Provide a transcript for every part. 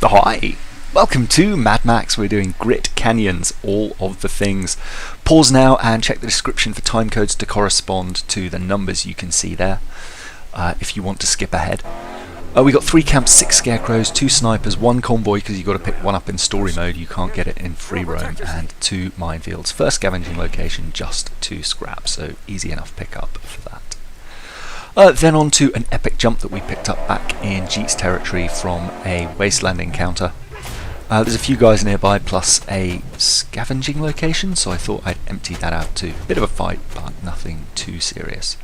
Hi! Welcome to Mad Max. We're doing grit, canyons, all of the things. Pause now and check the description for timecodes to correspond to the numbers you can see there if you want to skip ahead. We got 3 camps, 6 scarecrows, 2 snipers, 1 convoy because you've got to pick one up in story mode, you can't get it in free roam, and 2 minefields. First scavenging location, just 2 scrap, so easy enough pickup for that. Then on to an epic jump that we picked up back in Gutgash Territory from a wasteland encounter. There's a few guys nearby plus a scavenging location, so I thought I'd empty that out too. Bit of a fight, but nothing too serious.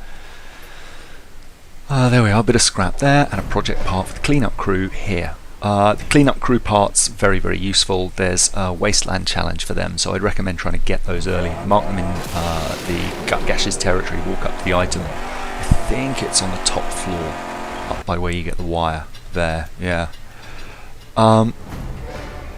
There we are, a bit of scrap there, and a project part for the cleanup crew here. The cleanup crew part's very, very useful. There's a wasteland challenge for them, so I'd recommend trying to get those early. Mark them in the Gutgash Territory, walk up to the item. I think it's on the top floor, up by where you get the wire. There, yeah.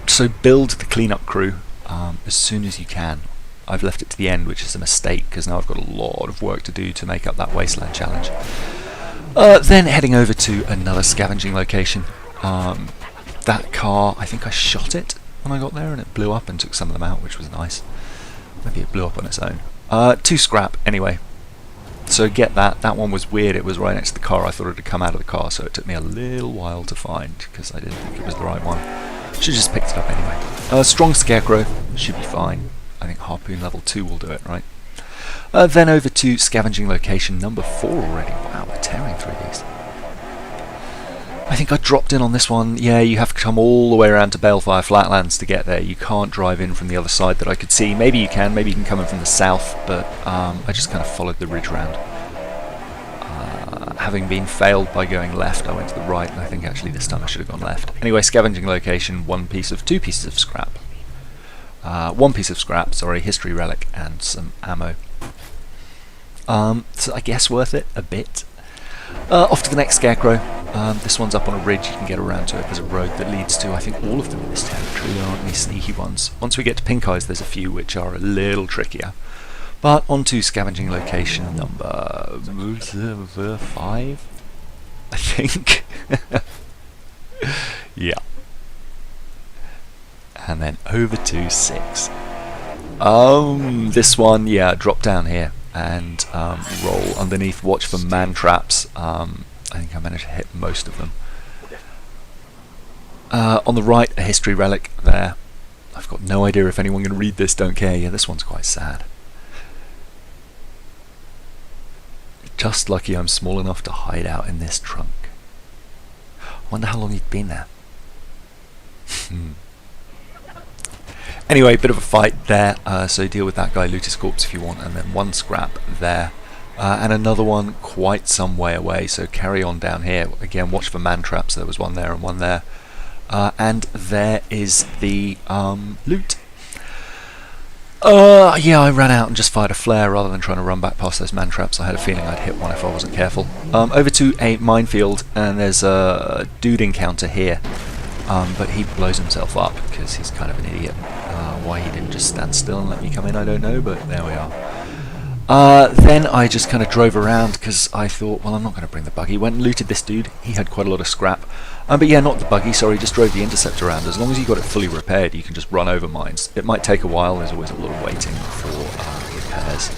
So build the cleanup crew as soon as you can. I've left it to the end, which is a mistake, because now I've got a lot of work to do to make up that wasteland challenge. Then heading over to another scavenging location. That car, I think I shot it when I got there and it blew up and took some of them out, which was nice. Maybe it blew up on its own. 2 scrap anyway. So get that. That one was weird. It was right next to the car. I thought it had come out of the car, so it took me a little while to find because I didn't think it was the right one. Should have just picked it up anyway. Strong scarecrow. Should be fine. I think harpoon level 2 will do it, right? Then over to scavenging location number 4 already. Wow, we're tearing through these. I think I dropped in on this one. Yeah, you have to come all the way around to Balefire Flatlands to get there. You can't drive in from the other side that I could see. Maybe you can come in from the south, but I just kind of followed the ridge round. Having been failed by going left, I went to the right, and I think actually this time I should have gone left. Anyway, scavenging location, 2 pieces of scrap. 1 piece of scrap, sorry, history relic, and some ammo. So I guess worth it a bit. Off to the next scarecrow. This one's up on a ridge, you can get around to it. There's a road that leads to, I think, all of them in this territory. There aren't any sneaky ones. Once we get to Pink Eyes, there's a few which are a little trickier. But on to scavenging location number 5, I think. Yeah. And then over to 6. This one, yeah, drop down here and roll underneath, watch for man traps. I think I managed to hit most of them. On the right, a history relic there. I've got no idea if anyone can read this, don't care. Yeah, this one's quite sad. Just lucky I'm small enough to hide out in this trunk. Wonder how long he'd been there. Anyway, bit of a fight there, so deal with that guy, loot his corpse if you want, and then 1 scrap there. And another one quite some way away, so carry on down here. Again, watch for man traps. There was 1 there and 1 there. And there is the loot. Yeah, I ran out and just fired a flare rather than trying to run back past those man traps. I had a feeling I'd hit one if I wasn't careful. Over to a minefield, and there's a dude encounter here. But he blows himself up because he's kind of an idiot. Why he didn't just stand still and let me come in, I don't know, but there we are. Then I just kind of drove around because I thought, well, I'm not going to bring the buggy. Went and looted this dude. He had quite a lot of scrap. But yeah, not the buggy, sorry, just drove the intercept around. As long as you got it fully repaired, you can just run over mines. It might take a while, there's always a lot of waiting for repairs.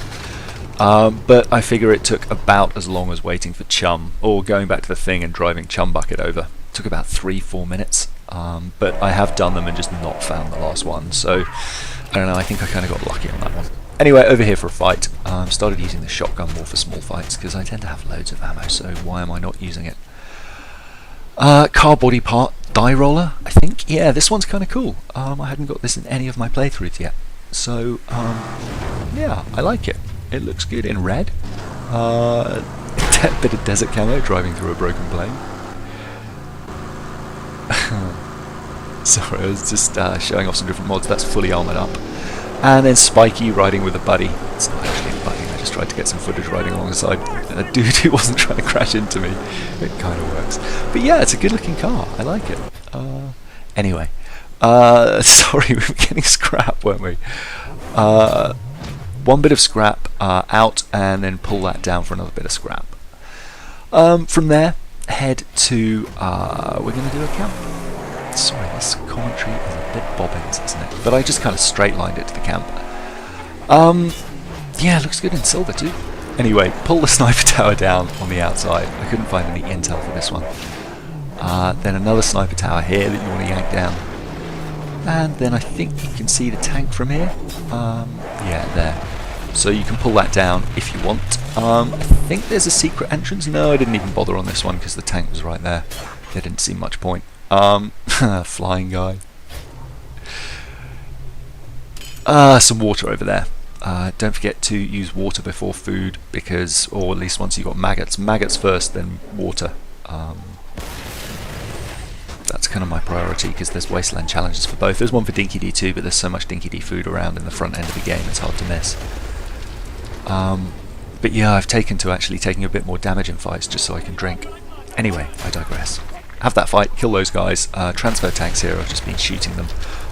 But I figure it took about as long as waiting for Chum, or going back to the thing and driving Chumbucket over. It took about 3-4 minutes. But I have done them and just not found the last one, so I don't know, I think I kind of got lucky on that one. Anyway, over here for a fight. Started using the shotgun more for small fights because I tend to have loads of ammo, so why am I not using it? Car body part, die roller, I think. Yeah, this one's kind of cool. I hadn't got this in any of my playthroughs yet, so yeah, I like it. It looks good in red. Bit of desert camo driving through a broken plane. Sorry, I was just showing off some different mods. That's fully armoured up. And then Spiky riding with a buddy. It's not actually a buddy, I just tried to get some footage riding alongside a dude who wasn't trying to crash into me. It kind of works. But yeah, it's a good looking car. I like it. Anyway. Sorry, we were getting scrap, weren't we? 1 bit of scrap out, and then pull that down for another bit of scrap. From there, head to... we're going to do a camp. Sorry, This commentary is a bit bobbins, isn't it? But I just kind of straight lined it to the camp. Yeah, looks good in silver too. Anyway, pull the sniper tower down on the outside. I couldn't find any intel for this one. Then another sniper tower here that you want to yank down. And then I think you can see the tank from here. Yeah, there. So you can pull that down if you want. I think there's a secret entrance. No, I didn't even bother on this one because the tank was right there. There didn't seem much point. Flying guy. Some water over there. Don't forget to use water before food because, or at least once you've got maggots. Maggots first, then water. That's kind of my priority because there's wasteland challenges for both. There's one for Dinky D too, but there's so much Dinky D food around in the front end of the game it's hard to miss. But yeah, I've taken to actually taking a bit more damage in fights just so I can drink. Anyway, I digress. Have that fight, kill those guys. Transfer tanks here, I've just been shooting them.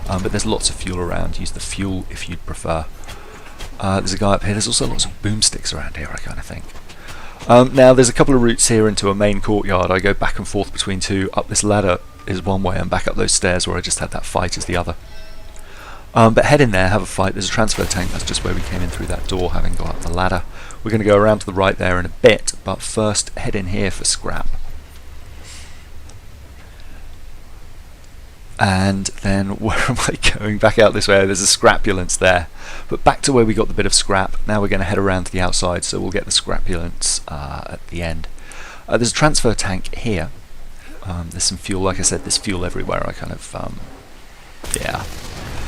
But there's lots of fuel around. Use the fuel if you'd prefer. There's a guy up here. There's also lots of boomsticks around here, I kind of think. Now, there's a couple of routes here into a main courtyard. I go back and forth between two. Up this ladder is one way, and back up those stairs where I just had that fight is the other. But head in there, have a fight. There's a transfer tank. That's just where we came in through that door, having got up the ladder. We're going to go around to the right there in a bit, but first head in here for scrap. And then, where am I going? Back out this way. There's a scrapulence there. But back to where we got the bit of scrap. Now we're going to head around to the outside, so we'll get the scrapulence at the end. There's a transfer tank here. There's some fuel. Like I said, there's fuel everywhere. I kind of, yeah.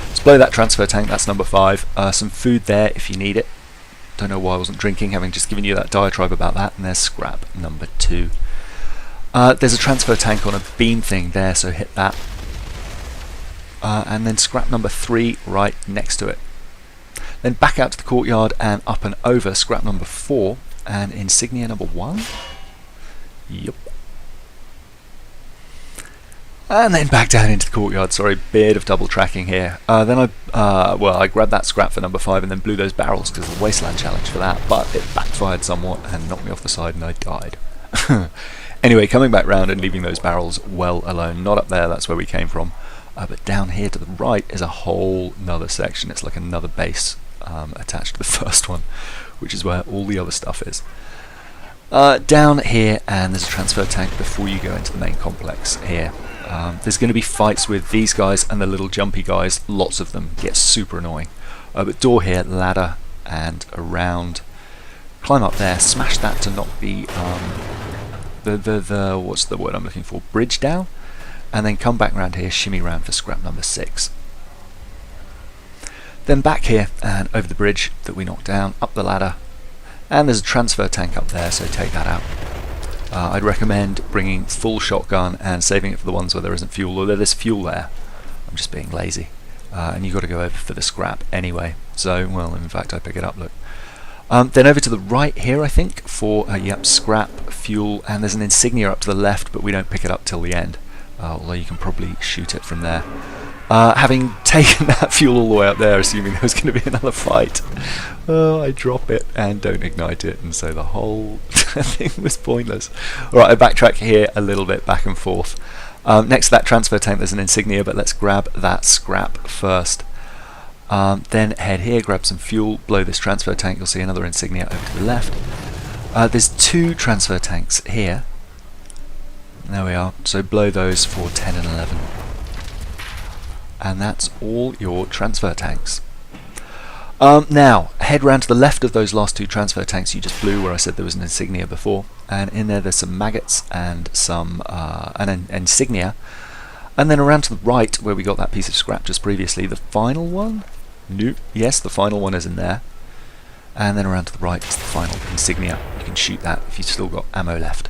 Let's blow that transfer tank. That's number 5. Some food there if you need it. Don't know why I wasn't drinking, having just given you that diatribe about that. And there's scrap number 2. There's a transfer tank on a beam thing there, so hit that. And then scrap number 3 right next to it. Then back out to the courtyard and up and over scrap number 4 and insignia number 1. Yup. And then back down into the courtyard. Sorry, bit of double tracking here. Then I grabbed that scrap for number 5 and then blew those barrels because of the wasteland challenge for that, but it backfired somewhat and knocked me off the side and I died. Anyway, coming back round and leaving those barrels well alone. Not up there, that's where we came from. But down here to the right is a whole nother section. It's like another base attached to the first one, which is where all the other stuff is. Down here, and there's a transfer tank before you go into the main complex here. There's going to be fights with these guys and the little jumpy guys. Lots of them. Get super annoying. But door here, ladder, and around. Climb up there, smash that to knock the what's the word I'm looking for? Bridge down. And then come back round here, shimmy round for scrap number 6. Then back here and over the bridge that we knocked down, up the ladder, and there's a transfer tank up there, so take that out. I'd recommend bringing full shotgun and saving it for the ones where there isn't fuel, although there's fuel there. I'm just being lazy. And you've got to go over for the scrap anyway, so, well, in fact I pick it up, look. Then over to the right here, I think, for, yep, scrap, fuel, and there's an insignia up to the left, but we don't pick it up till the end. Although you can probably shoot it from there. Having taken that fuel all the way up there, assuming there was going to be another fight, I drop it and don't ignite it, and so the whole thing was pointless. Alright, I backtrack here a little bit, back and forth. Next to that transfer tank there's an insignia, but let's grab that scrap first. Then head here, grab some fuel, blow this transfer tank, you'll see another insignia over to the left. There's 2 transfer tanks here. There we are, so blow those for 10 and 11. And that's all your transfer tanks. Now, head round to the left of those last 2 transfer tanks you just blew, where I said there was an insignia before. And in there's some maggots and some an insignia. And then around to the right, where we got that piece of scrap just previously, the final one? Nope. Yes, the final one is in there. And then around to the right is the final insignia. You can shoot that if you've still got ammo left.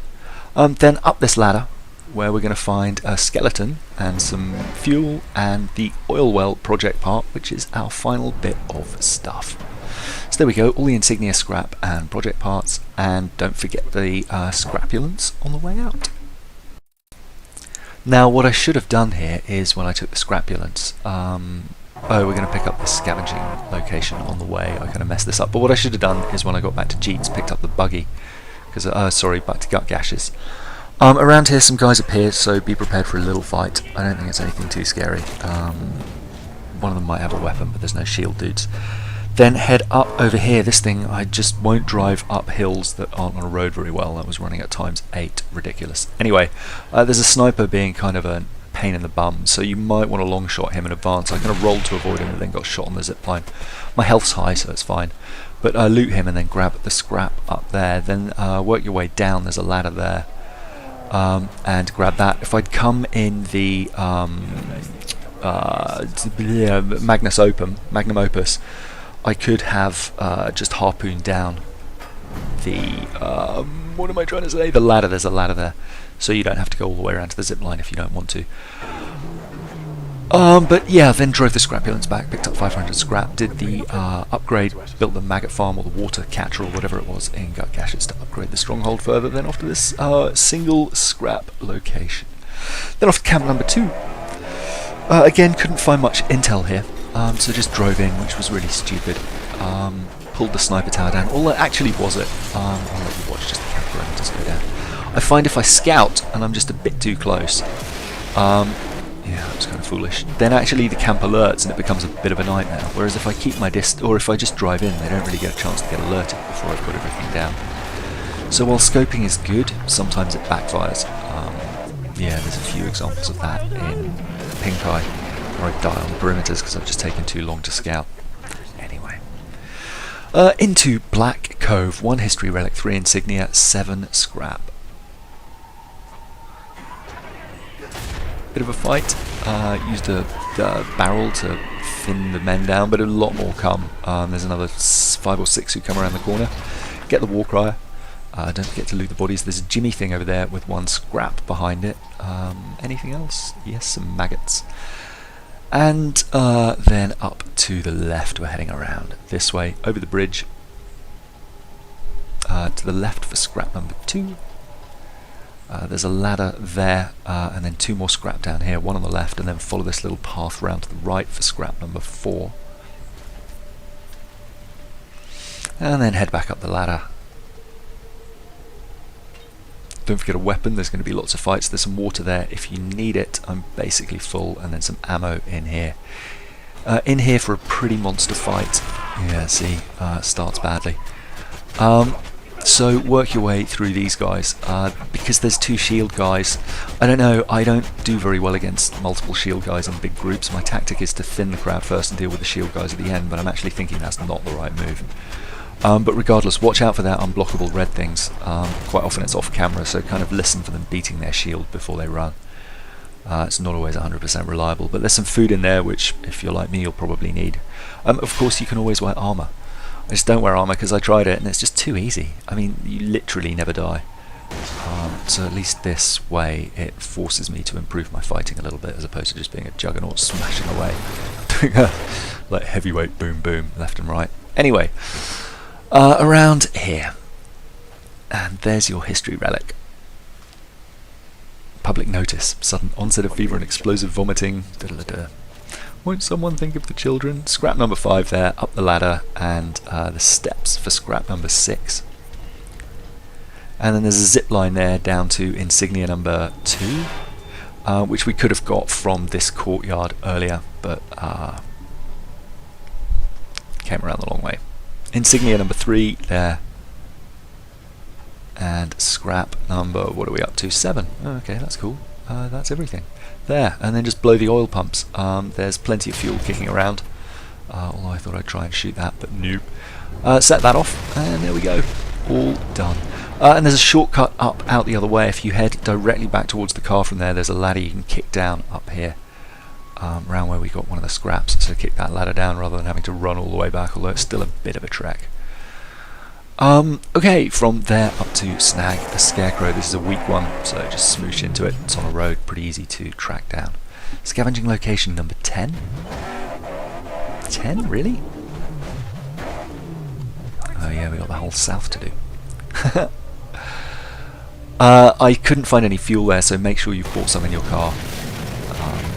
Then up this ladder, where we're going to find a skeleton and some fuel and the oil well project part, which is our final bit of stuff. So there we go, all the insignia, scrap and project parts, and don't forget the scrapulence on the way out. Now what I should have done here is when I took the scrapulence, oh, we're going to pick up the scavenging location on the way. I kind of messed this up, but what I should have done is when I got back to Jeet's, picked up the buggy, because sorry, back to Gutgash's. Around here some guys appear, so be prepared for a little fight. I don't think it's anything too scary. One of them might have a weapon, but there's no shield dudes. Then head up over here. This thing, I just won't drive up hills that aren't on a road very well. That was running at ×8. Ridiculous. Anyway, there's a sniper being kind of a pain in the bum, so you might want to long shot him in advance. I kind of rolled to avoid him and then got shot on the zip line. My health's high, so it's fine. But loot him and then grab the scrap up there. Then work your way down. There's a ladder there. And grab that. If I'd come in the Magnum Opus, I could have just harpooned down the what am I trying to say? The ladder. There's a ladder there, so you don't have to go all the way around to the zip line if you don't want to. But yeah, then drove the scrapulence back, picked up 500 scrap, did the upgrade, built the maggot farm or the water catcher or whatever it was in Gutgashes to upgrade the stronghold further, then off to this single scrap location. Then off to camp number 2. Again, couldn't find much intel here, so just drove in, which was really stupid. Pulled the sniper tower down, or actually was it? I'll let you watch just the camp parameters go down. I find if I scout and I'm just a bit too close, yeah, that was kind of foolish. Then actually the camp alerts and it becomes a bit of a nightmare. Whereas if I keep my or if I just drive in, they don't really get a chance to get alerted before I've got everything down. So while scoping is good, sometimes it backfires. Yeah, there's a few examples of that in Pink Eye, where I die on the perimeters because I've just taken too long to scout. Anyway. Into Black Cove, 1 history relic, 3 insignia, 7 scrap. Bit of a fight. Used a barrel to thin the men down, but a lot more come. There's another 5 or 6 who come around the corner. Get the war crier. Don't forget to loot the bodies. There's a Jimmy thing over there with 1 scrap behind it. Anything else? Yes, some maggots. And then up to the left, we're heading around this way, over the bridge. To the left for scrap number 2. There's a ladder there, and then 2 more scrap down here, 1 on the left, and then follow this little path round to the right for scrap number 4. And then head back up the ladder. Don't forget a weapon, there's going to be lots of fights. There's some water there if you need it. I'm basically full, and then some ammo in here. In here for a pretty monster fight. Yeah, see, starts badly. So work your way through these guys, because there's 2 shield guys. I don't know, I don't do very well against multiple shield guys in big groups. My tactic is to thin the crowd first and deal with the shield guys at the end, but I'm actually thinking that's not the right move. But regardless, watch out for their unblockable red things. Quite often it's off camera, so kind of listen for them beating their shield before they run. It's not always 100% reliable, but there's some food in there which, if you're like me, you'll probably need. Of course, you can always wear armour. I just don't wear armour because I tried it and it's just too easy. I mean, you literally never die. So at least this way it forces me to improve my fighting a little bit, as opposed to just being a juggernaut smashing away. Doing like heavyweight boom boom left and right. Anyway, around here. And there's your history relic. Public notice. Sudden onset of fever and explosive vomiting. Da-da-da-da. Won't someone think of the children? Scrap number 5 there, up the ladder, and the steps for scrap number 6. And then there's a zip line there down to insignia number 2, which we could have got from this courtyard earlier, but came around the long way. Insignia number 3 there, and scrap number, what are we up to? 7. Oh, okay, that's cool. That's everything. There, and then just blow the oil pumps. There's plenty of fuel kicking around, although I thought I'd try and shoot that, but nope. Set that off, and there we go. All done. And there's a shortcut up out the other way. If you head directly back towards the car from there, there's a ladder you can kick down up here, around where we got one of the scraps. So kick that ladder down rather than having to run all the way back, although it's still a bit of a trek. Okay, from there up to snag a Scarecrow. This is a weak one, so just smoosh into it. It's on a road, pretty easy to track down. Scavenging location number 10. 10, really? Oh yeah, we got the whole south to do. I couldn't find any fuel there, so make sure you've bought some in your car.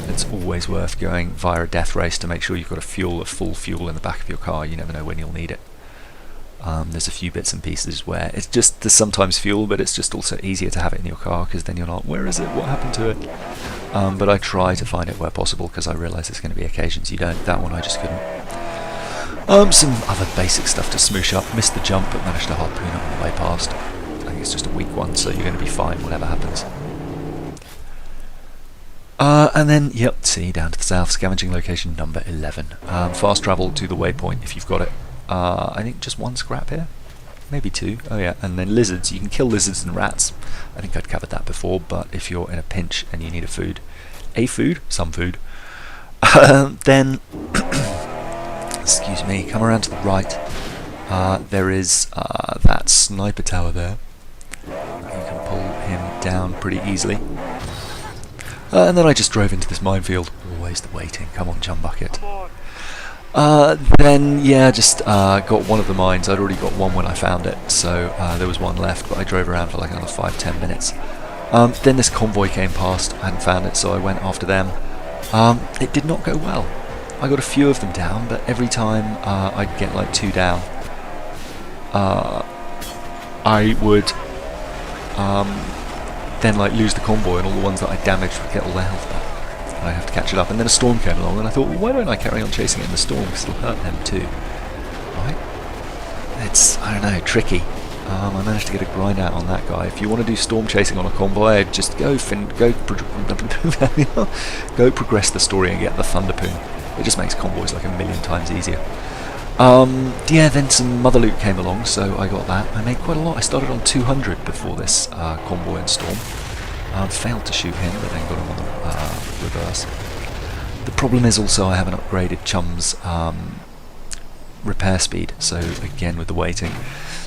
It's always worth going via a death race to make sure you've got a full fuel in the back of your car. You never know when you'll need it. There's a few bits and pieces where it's just, there's sometimes fuel, but it's just also easier to have it in your car, because then you're not, where is it, what happened to it? But I try to find it where possible, because I realise there's going to be occasions you don't. That one I just couldn't. Some other basic stuff to smoosh up. Missed the jump, but managed to harpoon it on the way past. I think it's just a weak one, so you're going to be fine whatever happens. And then, yep, see, down to the south, scavenging location number 11. Fast travel to the waypoint if you've got it. I think just one scrap here, maybe two. Oh yeah, and then lizards. You can kill lizards and rats. I think I'd covered that before, but if you're in a pinch and you need some food, then, excuse me, come around to the right. There is that sniper tower there. You can pull him down pretty easily. And then I just drove into this minefield. Always the waiting. Come on, Chumbucket. Then, yeah, just got one of the mines. I'd already got one when I found it, so there was one left, but I drove around for like another 5-10 minutes. Then this convoy came past. I hadn't found it, so I went after them. It did not go well. I got a few of them down, but every time I'd get like 2 down, I would then like lose the convoy, and all the ones that I damaged would get all their health back. And I'd have to catch it up. And then a storm came along, and I thought, well, why don't I carry on chasing it in the storm, because it'll hurt them too. Right? It's, I don't know, tricky. I managed to get a grind out on that guy. If you want to do storm chasing on a convoy, just go progress the story and get the Thunderpoon. It just makes convoys like a million times easier. Yeah, then some mother loot came along, so I got that. I made quite a lot. I started on 200 before this convoy and storm. Failed to shoot him, but then got him on the reverse. The problem is also I haven't upgraded Chum's repair speed, so again with the waiting.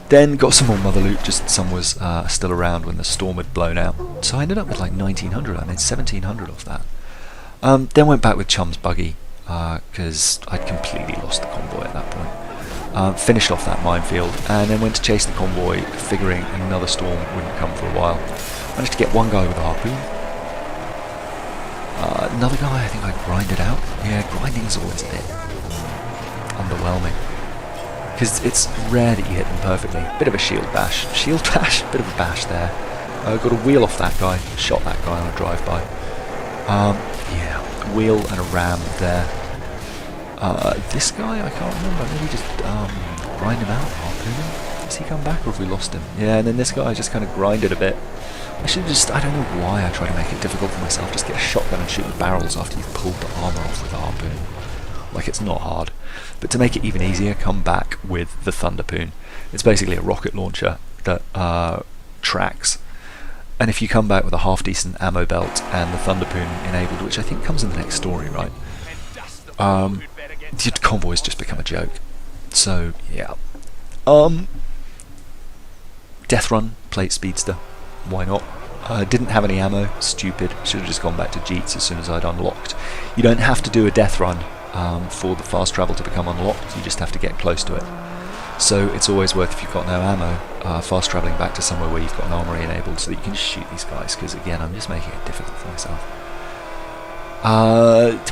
Then got some more mother loot, just some was still around when the storm had blown out. So I ended up with like 1900, I made 1700 off that. Then went back with Chum's buggy, because I'd completely lost the convoy at that point. Finished off that minefield, and then went to chase the convoy, figuring another storm wouldn't come for a while. Managed to get one guy with a harpoon. Another guy, I think I grinded out. Yeah, grinding's always a bit underwhelming, because it's rare that you hit them perfectly. Bit of a shield bash, bit of a bash there. Got a wheel off that guy, shot that guy on a drive-by. Yeah, a wheel and a ram there. This guy, I can't remember, maybe just grind him out, harpoon him? Has he come back, or have we lost him? Yeah, and then this guy just kind of grinded a bit. I should just, I don't know why I try to make it difficult for myself, just get a shotgun and shoot the barrels after you've pulled the armour off with a harpoon. Like, it's not hard. But to make it even easier, come back with the Thunderpoon. It's basically a rocket launcher that tracks. And if you come back with a half-decent ammo belt and the Thunderpoon enabled, which I think comes in the next story, right? Your convoys just become a joke. So, yeah. Death Run, plate speedster. Why not? Didn't have any ammo, stupid. Should have just gone back to Jeets as soon as I'd unlocked. You don't have to do a death run for the fast travel to become unlocked, you just have to get close to it. So it's always worth, if you've got no ammo, fast travelling back to somewhere where you've got an armory enabled so that you can just shoot these guys, because again, I'm just making it difficult for myself.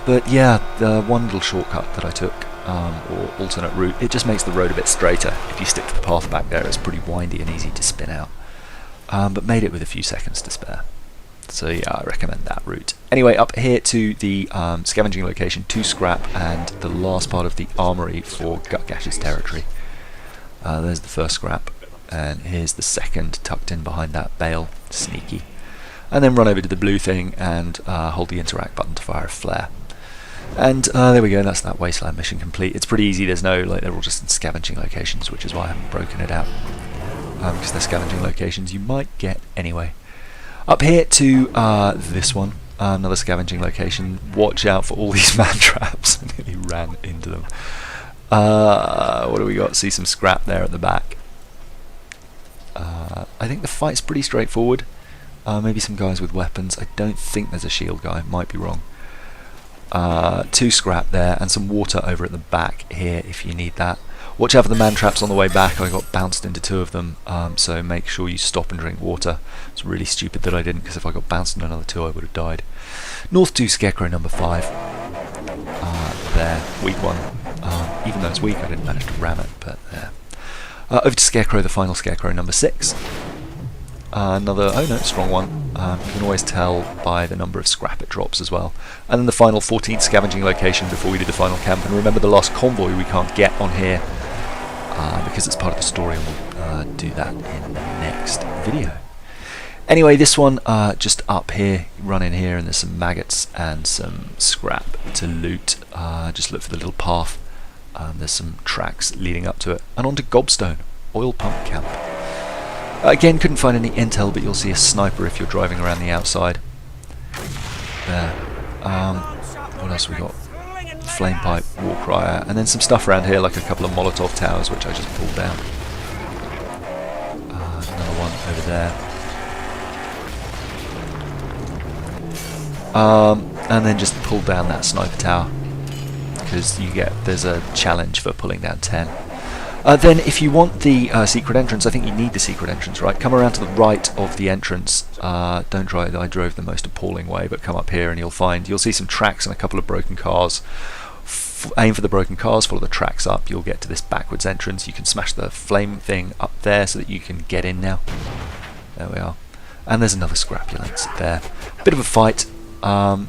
But yeah, the one little shortcut that I took, or alternate route, it just makes the road a bit straighter. If you stick to the path back there, it's pretty windy and easy to spin out. But made it with a few seconds to spare. So yeah, I recommend that route. Anyway, up here to the scavenging location, 2 scrap, and the last part of the armory for Gutgash's Territory. There's the first scrap, and here's the second tucked in behind that bale. Sneaky. And then run over to the blue thing and hold the interact button to fire a flare. And there we go, that's that wasteland mission complete. It's pretty easy, there's no, like, they're all just in scavenging locations, which is why I haven't broken it out. Because they're scavenging locations you might get anyway. Up here to this one, another scavenging location. Watch out for all these man traps. I nearly ran into them. What do we got? See some scrap there at the back. I think the fight's pretty straightforward. Maybe some guys with weapons. I don't think there's a shield guy, might be wrong. 2 scrap there, and some water over at the back here if you need that. Watch out for the man traps on the way back. I got bounced into 2 of them, so make sure you stop and drink water. It's really stupid that I didn't, because if I got bounced into another 2 I would have died. North to Scarecrow number 5. There, weak one. Even though it's weak, I didn't manage to ram it, but there. Over to Scarecrow, the final Scarecrow, number 6. Another, oh no, strong one. You can always tell by the number of scrap it drops as well. And then the final 14th Scavenging Location before we do the final camp. And remember the last Convoy we can't get on here because it's part of the story, and we'll do that in the next video. Anyway, this one just up here, you run in here and there's some maggots and some scrap to loot. Just look for the little path. There's some tracks leading up to it. And on to Gob Stone, oil pump camp. Again, couldn't find any intel, but you'll see a sniper if you're driving around the outside. There. What else we got? Flame pipe, war crier, and then some stuff around here like a couple of Molotov towers, which I just pulled down. Another one over there. And then just pull down that sniper tower, because there's a challenge for pulling down 10. Then if you want the secret entrance, I think you need the secret entrance, right? Come around to the right of the entrance. Don't try it, I drove the most appalling way, but come up here and you'll see some tracks and a couple of broken cars. Aim for the broken cars, follow the tracks up, you'll get to this backwards entrance. You can smash the flame thing up there so that you can get in now. There we are. And there's another scrapulence there. Bit of a fight, and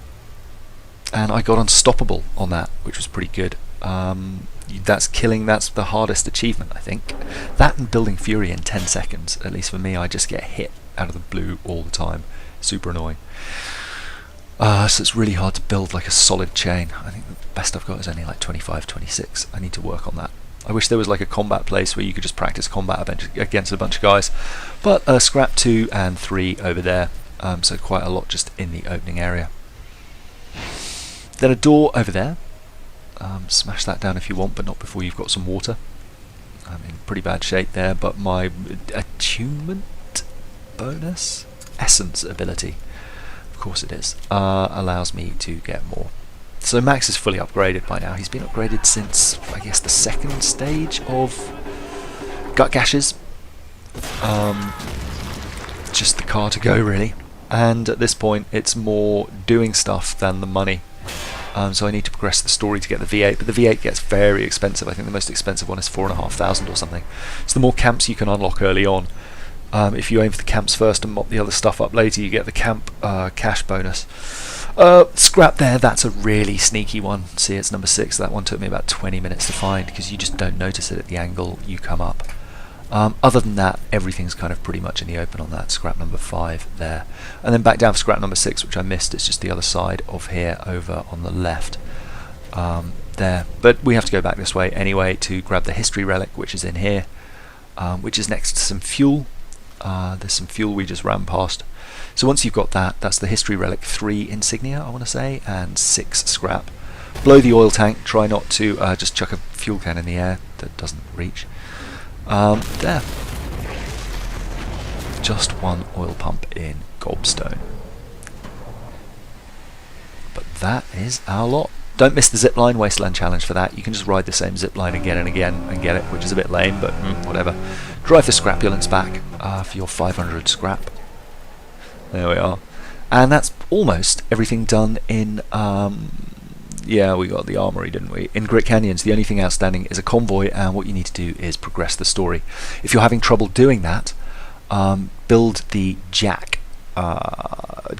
I got unstoppable on that, which was pretty good. That's the hardest achievement, I think. That and building Fury in 10 seconds, at least for me. I just get hit out of the blue all the time. Super annoying. So it's really hard to build like a solid chain. I think the best I've got is only like 25, 26. I need to work on that. I wish there was like a combat place where you could just practice combat against a bunch of guys. But scrap 2 and 3 over there. So quite a lot just in the opening area. Then a door over there. Smash that down if you want, but not before you've got some water. I'm in pretty bad shape there, but my attunement bonus? Essence ability, of course it is, allows me to get more. So Max is fully upgraded by now. He's been upgraded since, I guess, the second stage of Gutgashes. Just the car to go, really. And at this point, it's more doing stuff than the money. So I need to progress the story to get the V8, but the V8 gets very expensive. I think the most expensive one is 4,500 or something. So the more camps you can unlock early on. If you aim for the camps first and mop the other stuff up later, you get the camp cash bonus. Scrap there, that's a really sneaky one. See, it's number 6. That one took me about 20 minutes to find because you just don't notice it at the angle you come up. Other than that, everything's kind of pretty much in the open on that. Scrap number 5 there. And then back down for scrap number 6, which I missed. It's just the other side of here over on the left. There. But we have to go back this way anyway to grab the history relic, which is in here, which is next to some fuel. There's some fuel we just ran past. So once you've got that, that's the history relic 3 insignia, I want to say, and 6 scrap. Blow the oil tank. Try not to just chuck a fuel can in the air that doesn't reach. There. Just one oil pump in Gob Stone. But that is our lot. Don't miss the zipline wasteland challenge for that. You can just ride the same zipline again and again and get it, which is a bit lame, but whatever. Drive the scrapulence back for your 500 scrap. There we are. And that's almost everything done in... yeah, we got the armory, didn't we? In Grit Canyons, the only thing outstanding is a convoy, and what you need to do is progress the story. If you're having trouble doing that, build the Jack.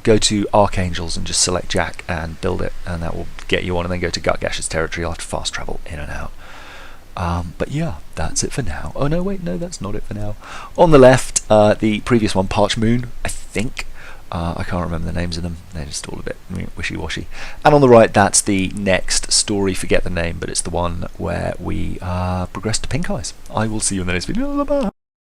Go to Archangels and just select Jack and build it, and that will get you on, and then go to Gutgash Territory. You'll have to fast travel in and out. But yeah, that's it for now. Oh no, wait, no, that's not it for now. On the left, the previous one, Parch Moon, I think. I can't remember the names of them. They're just all a bit wishy-washy. And on the right, that's the next story. Forget the name, but it's the one where we progress to Pink Eyes. I will see you in the next video. Bye.